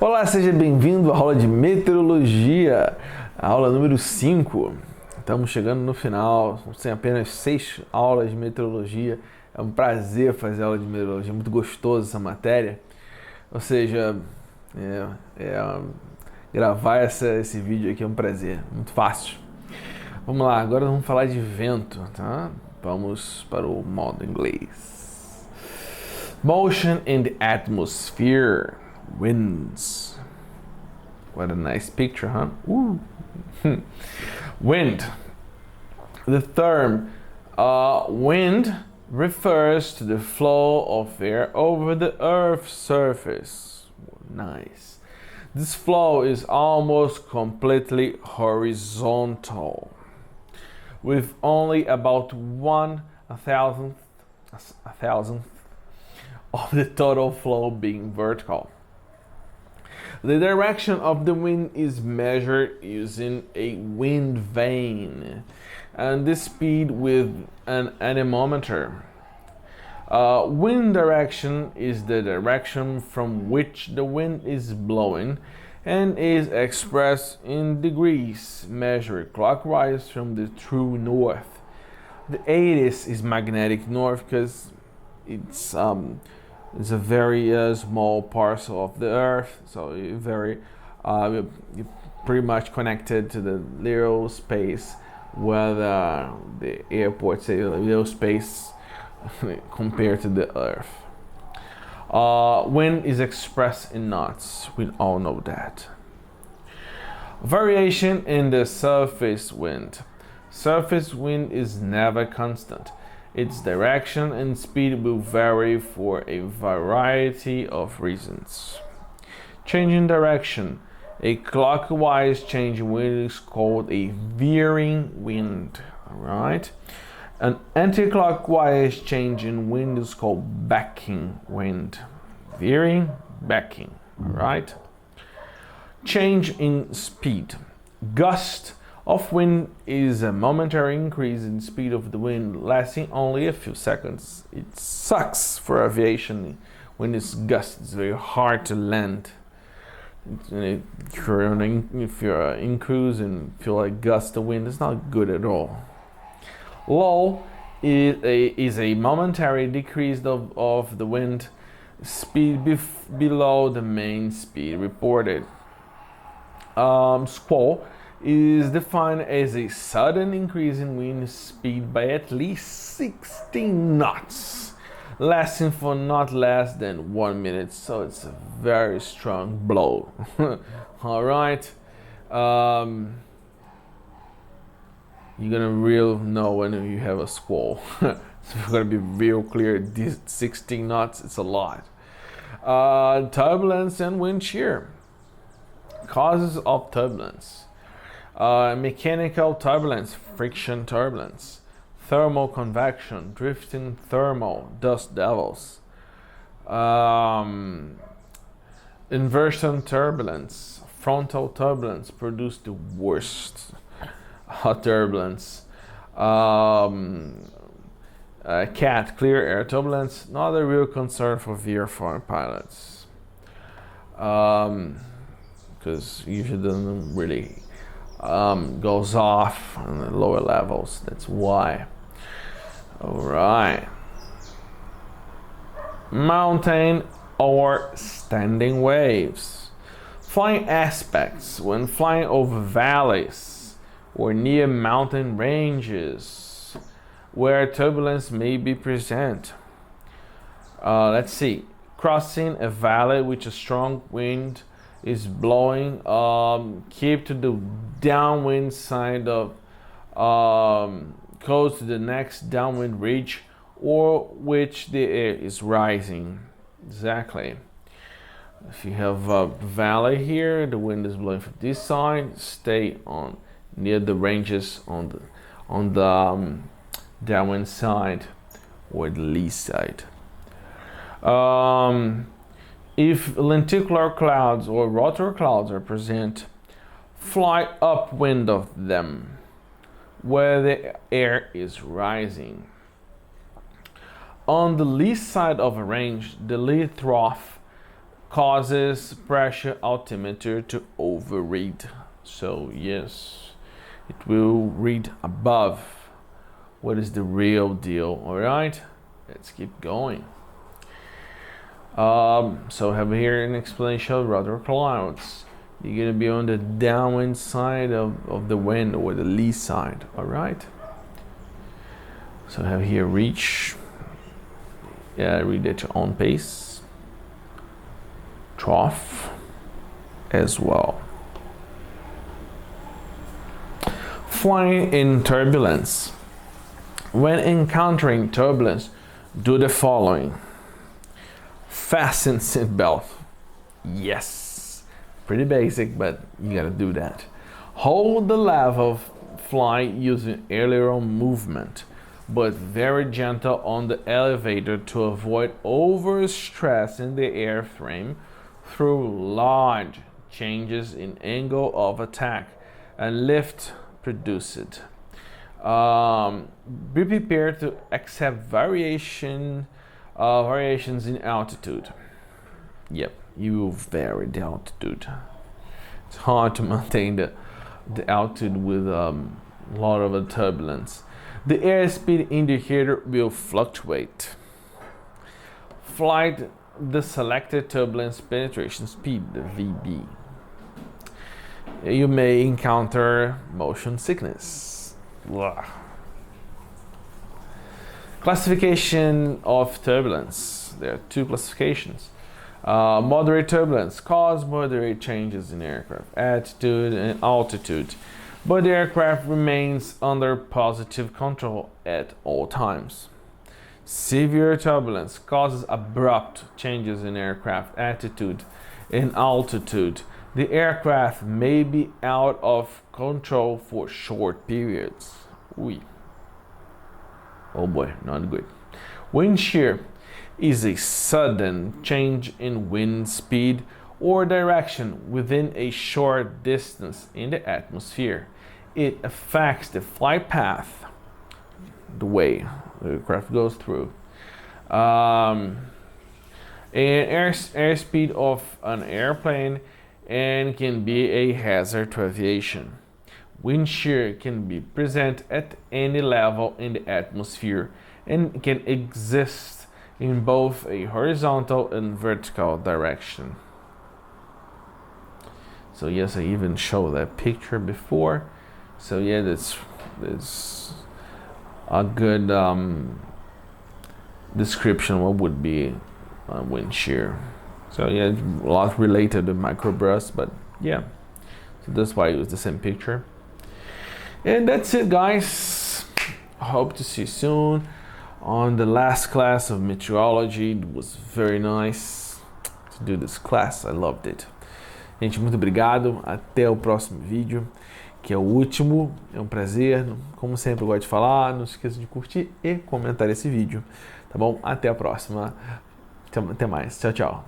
Olá, seja bem-vindo à aula de Meteorologia, a aula número 5. Estamos chegando no final, tem apenas 6 aulas de Meteorologia. É um prazer fazer aula de Meteorologia, muito gostoso essa matéria. Ou seja, gravar esse vídeo aqui é um prazer, muito fácil. Vamos lá, agora vamos falar de vento, tá? Vamos para o modo inglês. Motion in the atmosphere. Winds. What a nice picture, huh? Wind. The term wind refers to the flow of air over the Earth's surface. Nice. This flow is almost completely horizontal, with only about a thousandth of the total flow being vertical. The direction of the wind is measured using a wind vane and the speed with an anemometer. Wind direction is the direction from which the wind is blowing and is expressed in degrees, measured clockwise from the true north. The 80s is magnetic north because it's a very small parcel of the Earth, so you're pretty much connected to the little space where the airports say little space compared to the Earth. Wind is expressed in knots. We all know that. Variation in the surface wind. Surface wind is never constant. Its direction and speed will vary for a variety of reasons. Change in direction. A clockwise change in wind is called a veering wind. Alright? An anti-clockwise change in wind is called backing wind. Veering, backing. Alright? Change in speed. Gust of wind is a momentary increase in speed of the wind lasting only a few seconds. It sucks for aviation when it's gust. It's very hard to land. If you're in cruise and feel like gust of wind, it's not good at all. Lull is a momentary decrease of the wind speed below the main speed reported. Squall is defined as a sudden increase in wind speed by at least 16 knots, lasting for not less than 1 minute, so it's a very strong blow. All right, you're gonna real know when you have a squall. So we're gonna be real clear, these 16 knots, it's a lot. Turbulence and wind shear. Causes of turbulence. Mechanical turbulence, friction turbulence, thermal convection, drifting thermal, dust devils, inversion turbulence, frontal turbulence produce the worst turbulence. CAT, clear air turbulence, not a real concern for VFR pilots, because usually doesn't really goes off on the lower levels. That's why. All right. Mountain or standing waves. Flying aspects when flying over valleys or near mountain ranges where turbulence may be present. Let's see. Crossing a valley with a strong wind is blowing, keep to the downwind side of close to the next downwind ridge or which the air is rising. Exactly. If you have a valley here, the wind is blowing from this side, stay on near the ranges on the downwind side or the lee side. If lenticular clouds or rotor clouds are present, fly upwind of them, where the air is rising. On the lee side of a range, the lee trough causes pressure altimeter to overread. So yes, it will read above what is the real deal. All right, let's keep going. So have here an explanation of rudder clouds. You're gonna be on the downwind side of the wind, or the lee side. All right. So have here reach. Yeah, read at your own pace. Trough as well. Flying in turbulence. When encountering turbulence, do the following. Fasten seatbelt. Yes, pretty basic, but you gotta do that. Hold the level of flight using aileron movement, but very gentle on the elevator to avoid overstress in the airframe through large changes in angle of attack and lift produced. Be prepared to accept variations in altitude. Yep, you will vary the altitude. It's hard to maintain the altitude with a lot of turbulence. The airspeed indicator will fluctuate. Flight the selected turbulence penetration speed, the VB. You may encounter motion sickness. Blah. Classification of turbulence. There are two classifications. Moderate turbulence causes moderate changes in aircraft attitude and altitude, but the aircraft remains under positive control at all times. Severe turbulence causes abrupt changes in aircraft attitude and altitude. The aircraft may be out of control for short periods. Ooh. Oh boy, not good. Wind shear is a sudden change in wind speed or direction within a short distance in the atmosphere. It affects the flight path, the way the aircraft goes through, and airspeed of an airplane, and can be a hazard to aviation. Wind shear can be present at any level in the atmosphere and can exist in both a horizontal and vertical direction. So yes, I even showed that picture before. So yeah, that's a good description what would be wind shear. So yeah, a lot related to microburst, but yeah, so that's why it was the same picture. And that's it, guys. I hope to see you soon on the last class of meteorology. It was very nice to do this class. I loved it. Gente, muito obrigado. Até o próximo vídeo, que é o último. É um prazer. Como sempre eu gosto de falar, não se esqueça de curtir e comentar esse vídeo. Tá bom? Até a próxima. Até mais. Tchau, tchau.